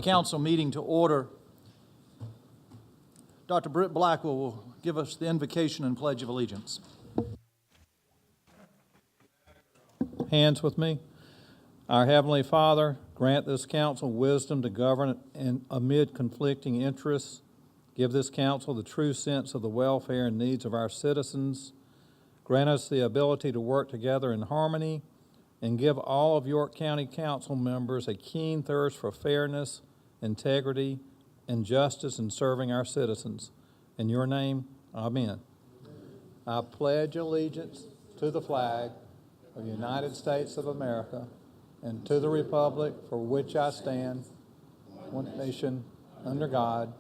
council meeting to order. Dr. Britt Blackwell will give us the invocation and pledge of allegiance. Hands with me. Our Heavenly Father, grant this council wisdom to govern amid conflicting interests. Give this council the true sense of the welfare and needs of our citizens. Grant us the ability to work together in harmony, and give all of York County Council members a keen thirst for fairness, integrity, and justice in serving our citizens. In your name, amen. I pledge allegiance to the flag of the United States of America and to the republic for which I stand, one nation, under God,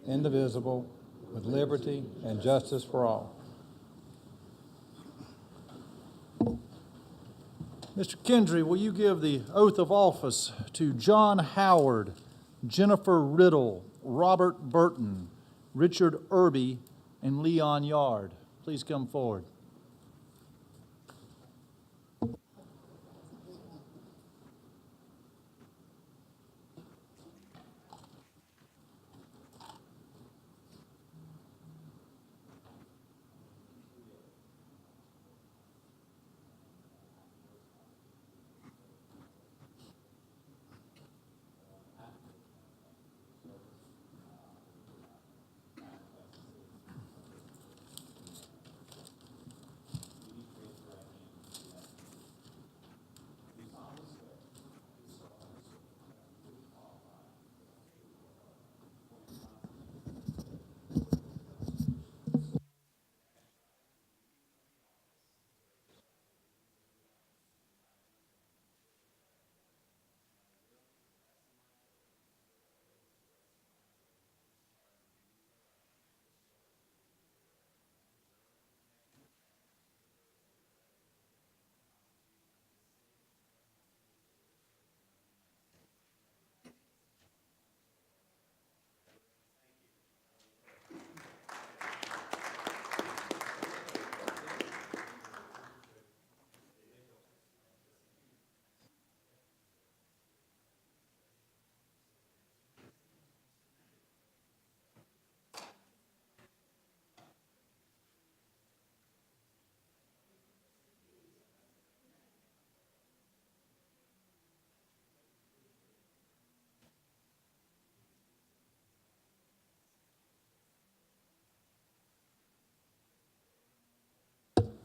indivisible, with liberty and justice for all. Mr. Kendry, will you give the oath of office to John Howard, Jennifer Riddle, Robert Burton, Richard Irby, and Leon Yard? Please come forward.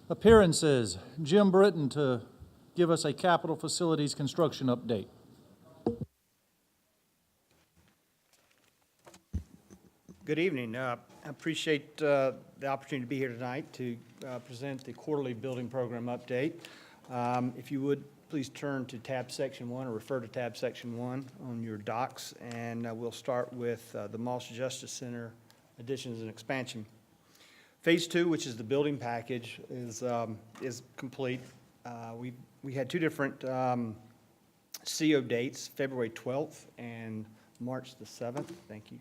Appearances, Jim Britton to give us a Capitol Facilities construction update. Good evening. I appreciate the opportunity to be here tonight to present the quarterly building program update. If you would, please turn to tab section 1 or refer to tab section 1 on your docs, and we'll start with the Moss Justice Center additions and expansion. Phase 2, which is the building package, is complete. We had two different CO dates, February 12th and March the 7th. Thank you.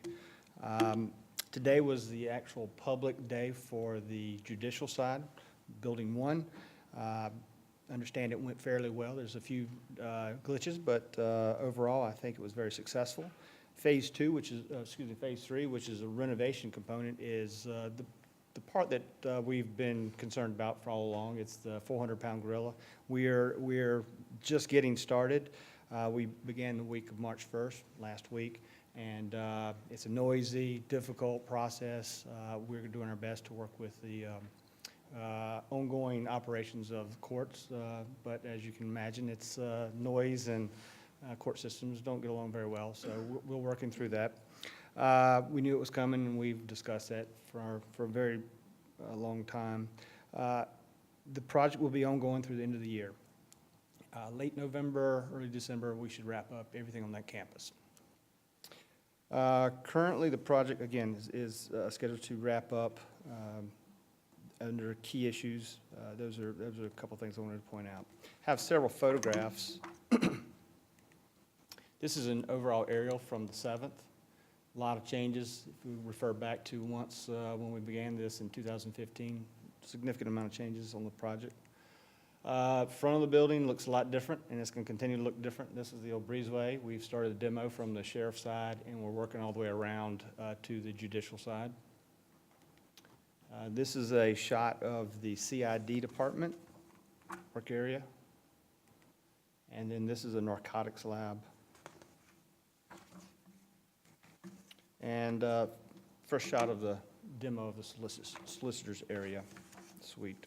Today was the actual public day for the judicial side, Building 1. Understand it went fairly well. There's a few glitches, but overall I think it was very successful. Phase 2, which is, Phase 3, which is a renovation component, is the part that we've been concerned about for all along. It's the 400-pound gorilla. We're just getting started. We began the week of March 1st, last week, and it's a noisy, difficult process. We're doing our best to work with the ongoing operations of the courts, but as you can imagine, it's noise, and court systems don't get along very well, so we're working through that. We knew it was coming, and we've discussed that for a very long time. The project will be ongoing through the end of the year. Late November, early December, we should wrap up everything on that campus. Currently, the project, again, is scheduled to wrap up under key issues. Those are a couple things I wanted to point out. Have several photographs. This is an overall aerial from the 7th. A lot of changes. If we refer back to once when we began this in 2015, significant amount of changes on the project. Front of the building looks a lot different, and it's going to continue to look different. This is the old breezeway. We've started a demo from the sheriff's side, and we're working all the way around to the judicial side. This is a shot of the CID department work area. And then this is a narcotics lab. And first shot of the demo of the solicitor's area suite.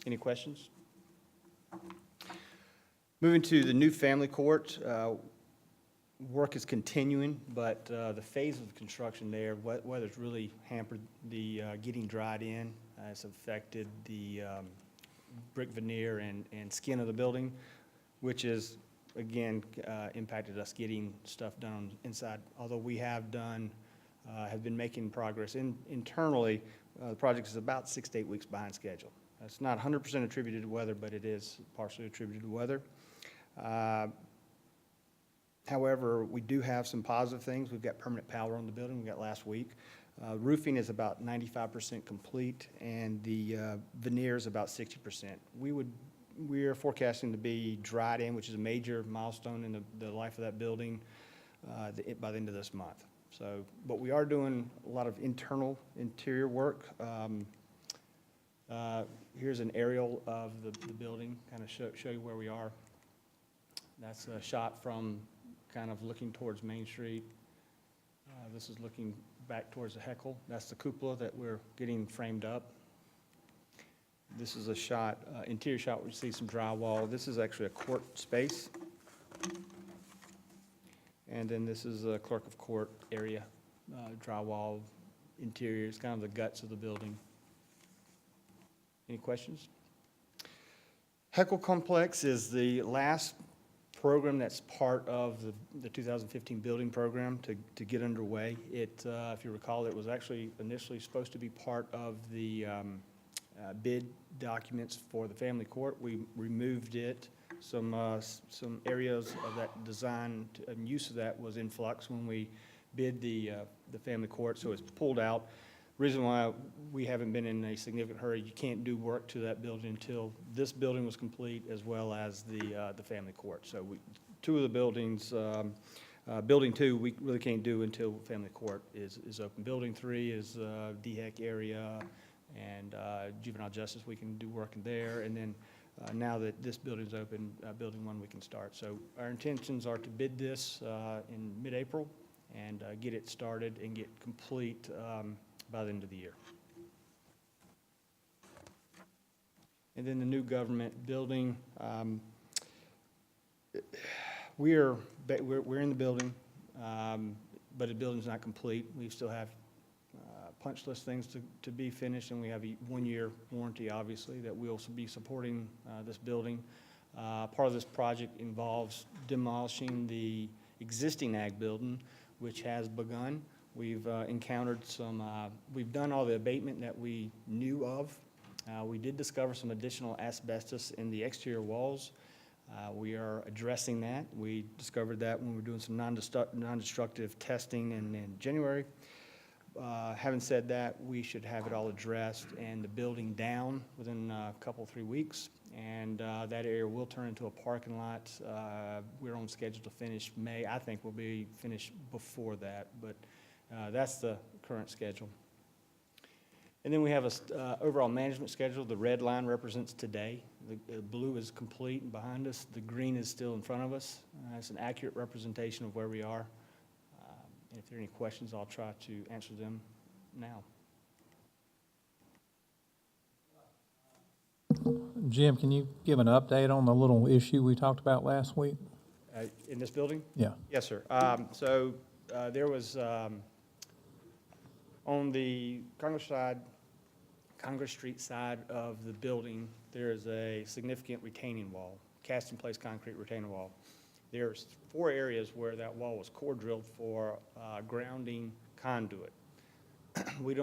Any questions? Moving to the new family court, work is continuing, but the phase of the construction there, weather's really hampered the getting dried in. It's affected the brick veneer and skin of the building, which is, again, impacted us getting stuff done inside. Although we have been making progress internally, the project is about 6 to 8 weeks behind schedule. It's not 100% attributed to weather, but it is partially attributed to weather. However, we do have some positive things. We've got permanent power on the building. We got last week. Roofing is about 95% complete, and the veneer is about 60%. We are forecasting to be dried in, which is a major milestone in the life of that building by the end of this month. So, but we are doing a lot of interior work. Here's an aerial of the building, kind of show you where we are. That's a shot from kind of looking towards Main Street. This is looking back towards the Heckle. That's the cupola that we're getting framed up. This is a shot, interior shot where you see some drywall. This is actually a court space. And then this is a clerk of court area, drywall, interior. It's kind of the guts of the building. Any questions? Heckle Complex is the last program that's part of the 2015 building program to get underway. It, if you recall, it was actually initially supposed to be part of the bid documents for the family court. We removed it. Some areas of that design and use of that was in flux when we bid the family court, so it's pulled out. Reason why we haven't been in a significant hurry, you can't do work to that building until this building was complete, as well as the family court. So two of the buildings, building 2, we really can't do until family court is open. Building 3 is DHEC area and juvenile justice. We can do work in there, and then now that this building's open, building 1 we can start. So our intentions are to bid this in mid-April and get it started and get complete by the end of the year. And then the new government building, we're in the building, but the building's not complete. We still have punch list things to be finished, and we have a 1-year warranty, obviously, that we'll be supporting this building. Part of this project involves demolishing the existing ag building, which has begun. We've encountered some, we've done all the abatement that we knew of. We did discover some additional asbestos in the exterior walls. We are addressing that. We discovered that when we were doing some non-destructive testing in January. Having said that, we should have it all addressed and the building down within a couple, 3 weeks. And that area will turn into a parking lot. We're on schedule to finish May. I think we'll be finished before that, but that's the current schedule. And then we have a overall management schedule. The red line represents today. The blue is complete and behind us. The green is still in front of us. It's an accurate representation of where we are. And if there are any questions, I'll try to answer them now. Jim, can you give an update on the little issue we talked about last week? In this building? Yeah. Yes, sir. So there was, on the Congress Street side of the building, there is a significant retaining wall, cast-in-place concrete retaining wall. There's 4 areas where that wall was core drilled for grounding conduit. We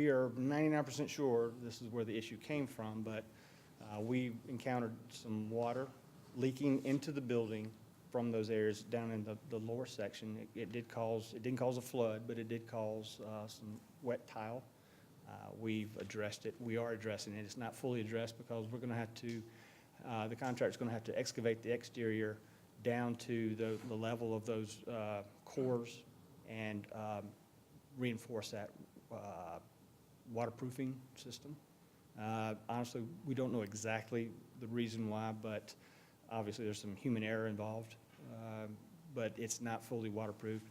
are 99% sure this is where the issue came from, but we encountered some water leaking into the building from those areas down in the lower section. It didn't cause a flood, but it did cause some wet tile We've addressed it. We are addressing it. It's not fully addressed because we're going to have to, the contractor's going to have to excavate the exterior down to the level of those cores and reinforce that waterproofing system. Honestly, we don't know exactly the reason why, but obviously there's some human error involved, but it's not fully waterproofed.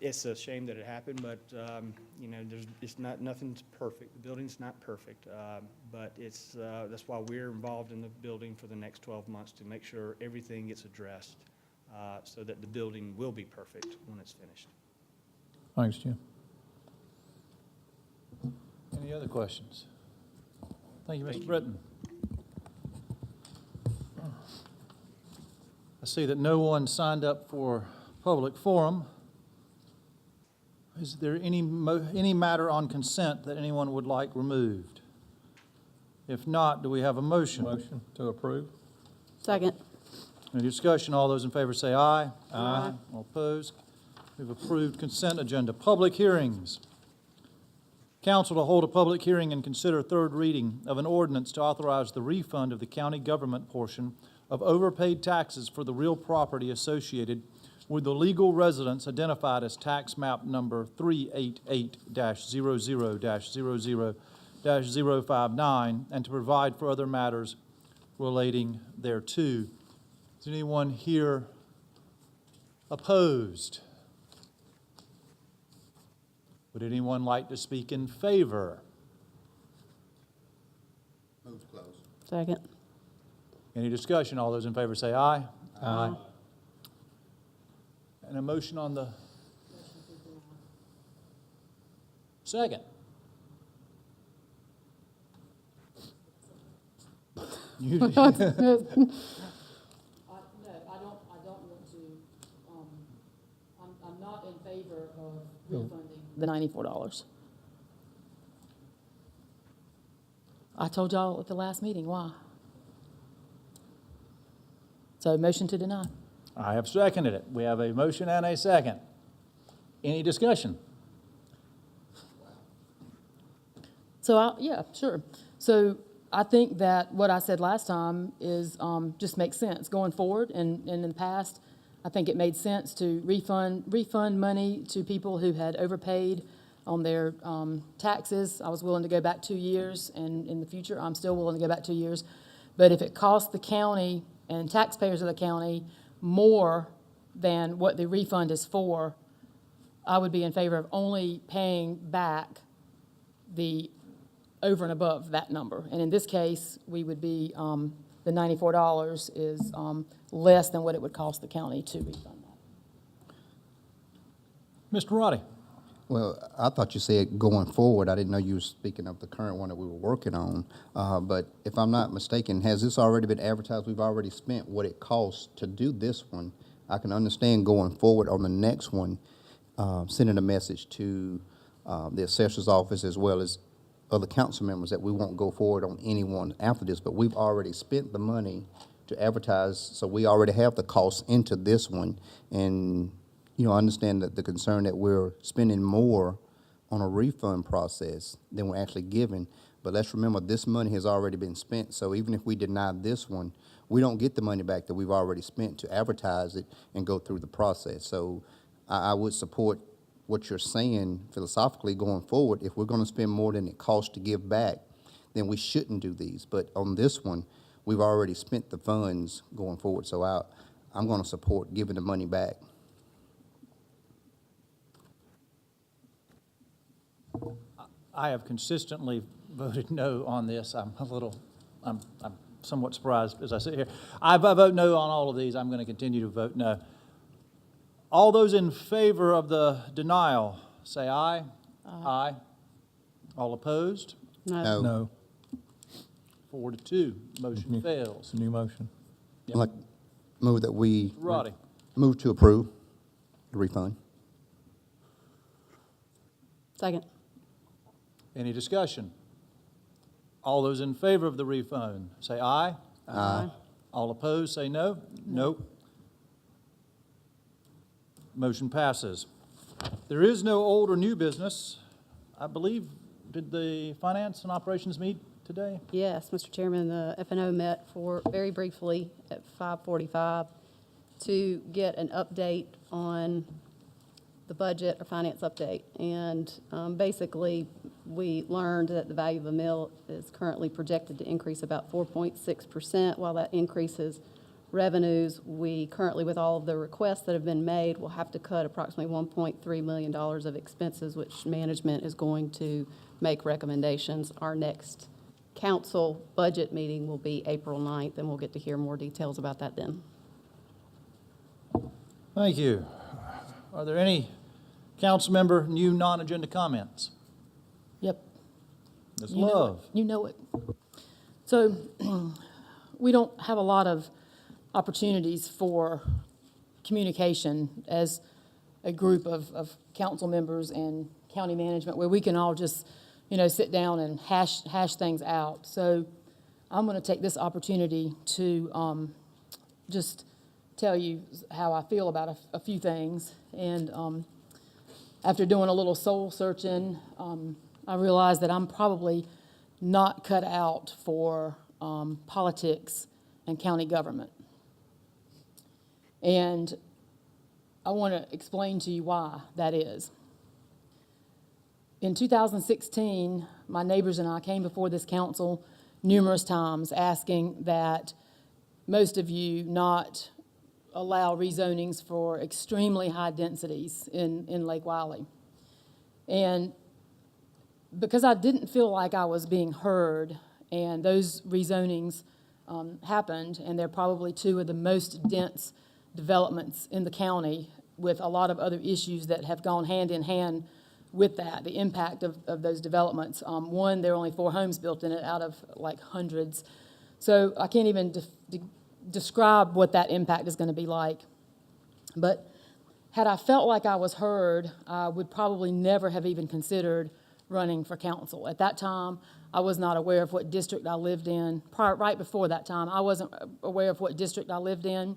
It's a shame that it happened, but you know, nothing's perfect. The building's not perfect, but that's why we're involved in the building for the next 12 months to make sure everything gets addressed so that the building will be perfect when it's finished. Thanks, Jim. Any other questions? Thank you, Mr. Britton. I see that no one signed up for public forum. Is there any matter on consent that anyone would like removed? If not, do we have a motion? Motion to approve. Second. Any discussion? All those in favor say aye. Aye. All opposed? We've approved consent agenda. Public hearings. Council to hold a public hearing and consider third reading of an ordinance to authorize the refund of the county government portion of overpaid taxes for the real property associated with the legal residence identified as tax map number 388-00-00-059 and to provide for other matters relating thereto. Is anyone here opposed? Would anyone like to speak in favor? Move to close. Second. Any discussion? All those in favor say aye. Aye. And a motion on the second. You- No, I don't want to, I'm not in favor of refunding the $94. I told y'all at the last meeting why. So motion to deny. I have seconded it. We have a motion and a second. Any discussion? So, yeah, sure. So I think that what I said last time is, just makes sense going forward. And in the past, I think it made sense to refund money to people who had overpaid on their taxes. I was willing to go back 2 years, and in the future, I'm still willing to go back 2 years. But if it costs the county and taxpayers of the county more than what the refund is for, I would be in favor of only paying back the over and above that number. And in this case, we would be, the $94 is less than what it would cost the county to refund that. Mr. Roddy? Well, I thought you said going forward. I didn't know you were speaking of the current one that we were working on. But if I'm not mistaken, has this already been advertised? We've already spent what it costs to do this one. I can understand going forward on the next one, sending a message to the assessor's office as well as other council members that we won't go forward on anyone after this, but we've already spent the money to advertise, so we already have the costs into this one. And, you know, I understand that the concern that we're spending more on a refund process than we're actually giving. But let's remember, this money has already been spent, so even if we deny this one, we don't get the money back that we've already spent to advertise it and go through the process. So I would support what you're saying philosophically going forward. If we're going to spend more than it costs to give back, then we shouldn't do these. But on this one, we've already spent the funds going forward, so I'm going to support giving the money back. I have consistently voted no on this. I'm somewhat surprised as I sit here. I vote no on all of these. I'm going to continue to vote no. All those in favor of the denial, say aye. Aye. All opposed? No. No. 4-2, motion fails. New motion. Yep. I'd like move that we Roddy? move to approve the refund. Second. Any discussion? All those in favor of the refund, say aye. Aye. All opposed, say no. Nope. Motion passes. There is no old or new business. I believe did the Finance and Operations meet today? Yes, Mr. Chairman, the F&O met very briefly at 5:45 to get an update on the budget, or finance update. And basically, we learned that the value of a mill is currently projected to increase about 4.6%. While that increases revenues, we currently, with all of the requests that have been made, will have to cut approximately $1.3 million of expenses, which management is going to make recommendations. Our next council budget meeting will be April 9th, and we'll get to hear more details about that then. Thank you. Are there any council member new non-agenda comments? Yep. Ms. You know Love? it. You know it. So we don't have a lot of opportunities for communication as a group of council members and county management where we can all just, sit down and hash things out. So I'm going to take this opportunity to just tell you how I feel about a few things. And after doing a little soul searching, I realized that I'm probably not cut out for politics and county government. And I want to explain to you why that is. In 2016, my neighbors and I came before this council numerous times asking that most of you not allow rezonings for extremely high densities in Lake Wiley. And because I didn't feel like I was being heard, and those rezonings happened, and they're probably two of the most dense developments in the county, with a lot of other issues that have gone hand in hand with that, the impact of those developments. One, there are only 4 homes built in it out of like hundreds. So I can't even describe what that impact is going to be like. But had I felt like I was heard, I would probably never have even considered running for council. At that time, I was not aware of what district I lived in. Right before that time, I wasn't aware of what district I lived in.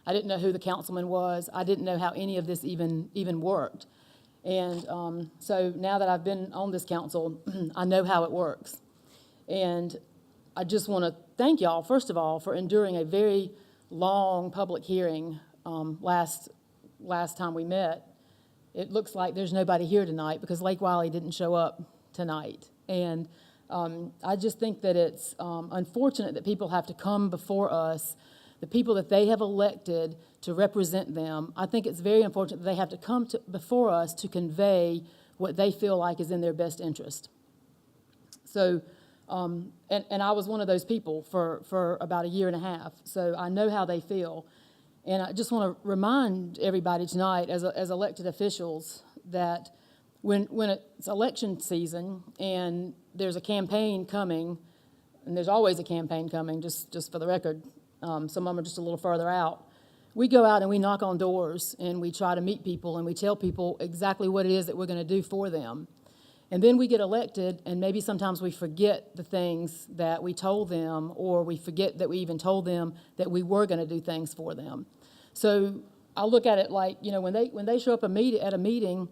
I didn't know who the councilman was. I didn't know how any of this even worked. And so now that I've been on this council, I know how it works. And I just want to thank y'all, first of all, for enduring a very long public hearing last time we met. It looks like there's nobody here tonight because Lake Wiley didn't show up tonight. And I just think that it's unfortunate that people have to come before us, the people that they have elected to represent them. I think it's very unfortunate that they have to come before us to convey what they feel like is in their best interest. So, and I was one of those people for about a year and a half, so I know how they feel. And I just want to remind everybody tonight, as elected officials, that when it's election season and there's a campaign coming, and there's always a campaign coming, just for the record, some of them are just a little further out, we go out and we knock on doors and we try to meet people and we tell people exactly what it is that we're going to do for them. And then we get elected, and maybe sometimes we forget the things that we told them, or we forget that we even told them that we were going to do things for them. So I look at it like, when they show up at a meeting,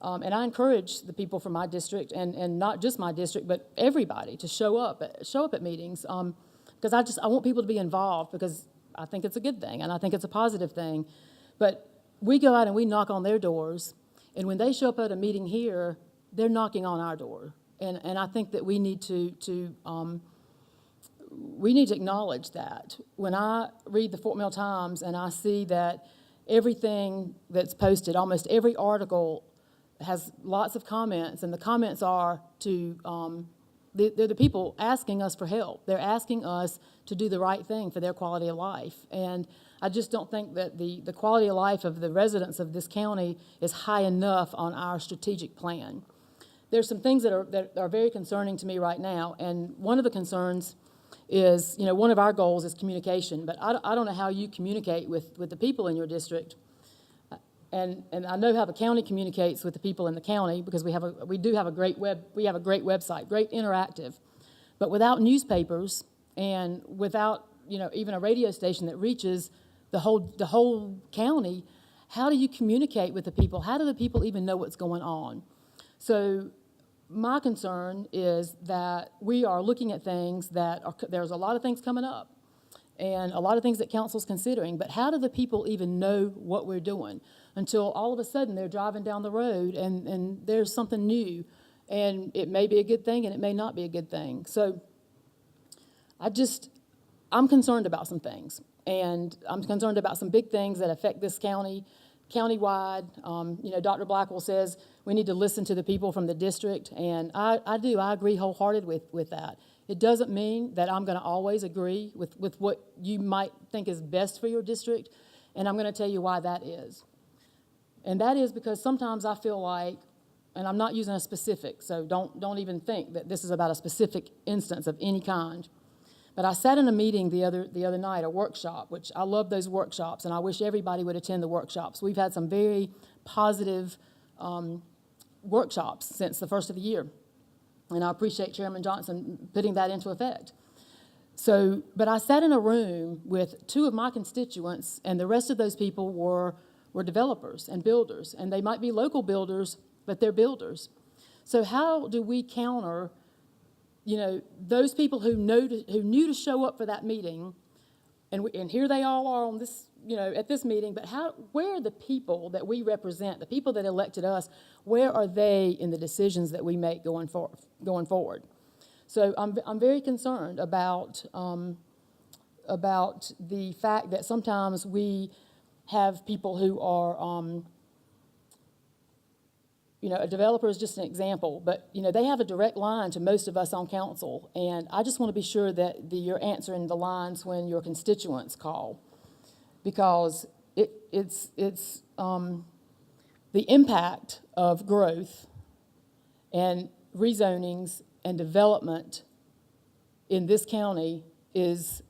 and I encourage the people from my district, and not just my district, but everybody to show up at meetings, because I want people to be involved, because I think it's a good thing, and I think it's a positive thing. But we go out and we knock on their doors, and when they show up at a meeting here, they're knocking on our door. And I think that we need to acknowledge that. When I read the Fort Mill Times and I see that everything that's posted, almost every article has lots of comments, and the comments are they're the people asking us for help. They're asking us to do the right thing for their quality of life. And I just don't think that the quality of life of the residents of this county is high enough on our strategic plan. There's some things that are very concerning to me right now, and one of the concerns is, one of our goals is communication, but I don't know how you communicate with the people in your district. And I know how the county communicates with the people in the county, because we have a great website, great interactive. But without newspapers and without, even a radio station that reaches the whole county, how do you communicate with the people? How do the people even know what's going on? So my concern is that we are looking at things that are, there's a lot of things coming up and a lot of things that council's considering, but how do the people even know what we're doing until all of a sudden they're driving down the road and there's something new, and it may be a good thing and it may not be a good thing. So I'm concerned about some things, and I'm concerned about some big things that affect this county, countywide. Dr. Blackwell says we need to listen to the people from the district, and I agree wholeheartedly with that. It doesn't mean that I'm going to always agree with what you might think is best for your district, and I'm going to tell you why that is. And that is because sometimes I feel like, and I'm not using a specific, so don't even think that this is about a specific instance of any kind. But I sat in a meeting the other night, a workshop, which I love those workshops, and I wish everybody would attend the workshops. We've had some very positive workshops since the first of the year, and I appreciate Chairman Johnson putting that into effect. But I sat in a room with two of my constituents, and the rest of those people were developers and builders, and they might be local builders, but they're builders. So how do we counter those people who knew to show up for that meeting, and here they all are on this, at this meeting, but where are the people that we represent, the people that elected us, where are they in the decisions that we make going forward? So I'm very concerned about the fact that sometimes we have people who are, a developer is just an example, but, they have a direct line to most of us on council, and I just want to be sure that you're answering the lines when your constituents call, because it's the impact of growth and rezonings and development in this county is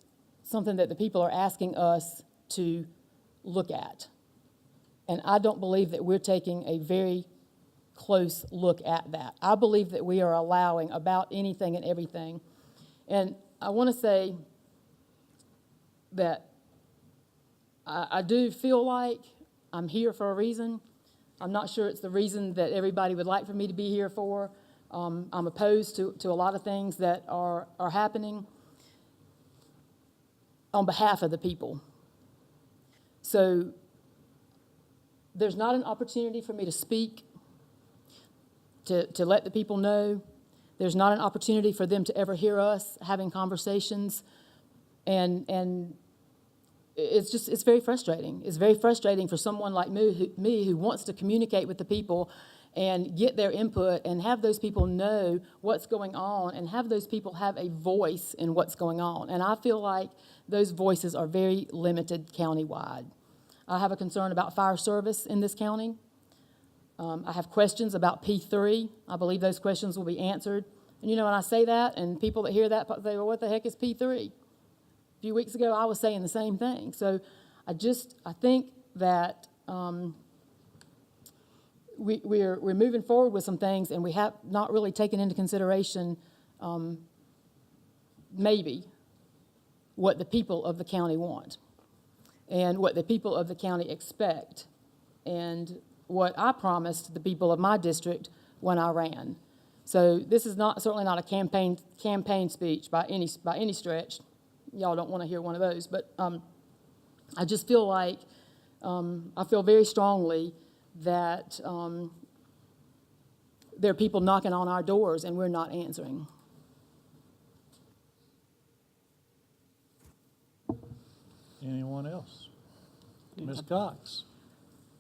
something that the people are asking us to look at. And I don't believe that we're taking a very close look at that. I believe that we are allowing about anything and everything. And I want to say that I do feel like I'm here for a reason. I'm not sure it's the reason that everybody would like for me to be here for. I'm opposed to a lot of things that are happening on behalf of the people. So there's not an opportunity for me to speak, to let the people know. There's not an opportunity for them to ever hear us having conversations. And it's very frustrating. It's very frustrating for someone like me who wants to communicate with the people and get their input and have those people know what's going on and have those people have a voice in what's going on. And I feel like those voices are very limited countywide. I have a concern about fire service in this county. I have questions about P3. I believe those questions will be answered. And when I say that, and people that hear that say, well, what the heck is P3? A few weeks ago, I was saying the same thing. So I think that we're moving forward with some things, and we have not really taken into consideration maybe what the people of the county want and what the people of the county expect and what I promised the people of my district when I ran. So this is certainly not a campaign speech by any stretch. Y'all don't want to hear one of those, but I just feel like I feel very strongly that there are people knocking on our doors and we're not answering. Anyone else? Ms. Cox?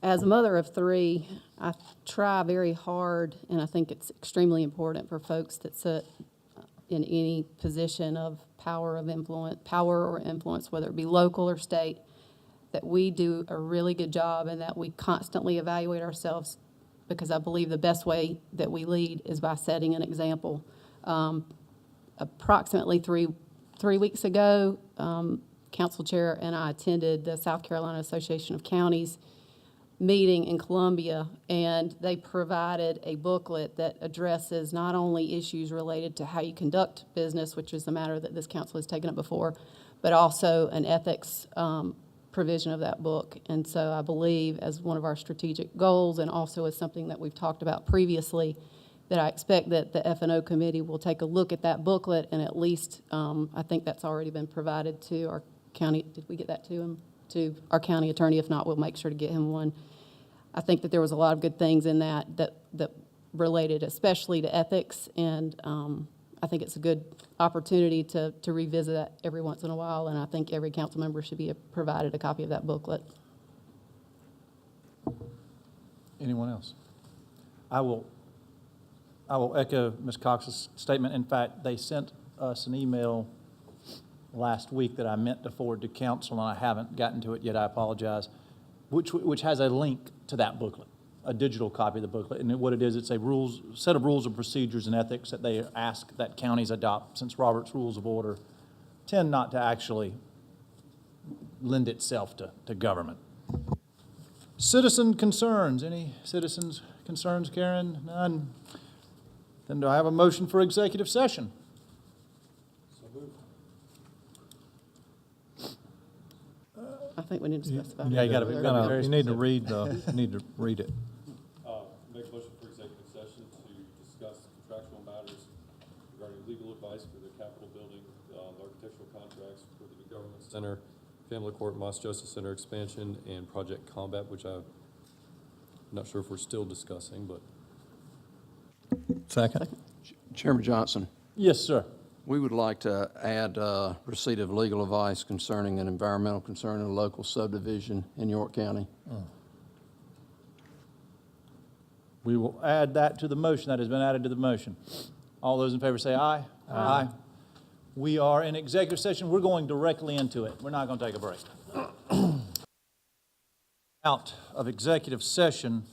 As a mother of three, I try very hard, and I think it's extremely important for folks that sit in any position of power or influence, whether it be local or state, that we do a really good job and that we constantly evaluate ourselves, because I believe the best way that we lead is by setting an example. Approximately three weeks ago, Council Chair and I attended the South Carolina Association of Counties meeting in Columbia, and they provided a booklet that addresses not only issues related to how you conduct business, which is a matter that this council has taken up before, but also an ethics provision of that book. And so I believe, as one of our strategic goals and also as something that we've talked about previously, that I expect that the F&O committee will take a look at that booklet, and at least, I think that's already been provided to our county, did we get that to him? To our county attorney. If not, we'll make sure to get him one. I think that there was a lot of good things in that related especially to ethics, and I think it's a good opportunity to revisit that every once in a while, and I think every council member should be provided a copy of that booklet. Anyone else? I will echo Ms. Cox's statement. In fact, they sent us an email last week that I meant to forward to council, and I haven't gotten to it yet. I apologize, which has a link to that booklet, a digital copy of the booklet. And what it is, it's a set of rules and procedures and ethics that they ask that counties adopt, since Robert's Rules of Order tend not to actually lend itself to government. Citizen concerns. Any citizens' concerns, Karen? None. Then do I have a motion for executive session? I think we need to specify. Yeah, you gotta be very You need to read it. Make a motion for executive session to discuss contractual matters regarding legal advice for the Capitol building, architectural contracts for the new government center, family court, Moss Justice Center expansion, and Project Combat, which I'm not sure if we're still discussing, but. Second? Chairman Johnson, Yes, sir. we would like to add receipt of legal advice concerning an environmental concern in a local subdivision in York County. We will add that to the motion. That has been added to the motion. All those in favor say aye. Aye. We are in executive session. We're going directly into it. We're not going to take a break. Out of executive session,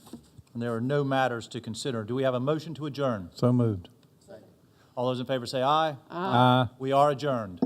and there are no matters to consider. Do we have a motion to adjourn? So moved. All those in favor say aye. Aye. We are adjourned.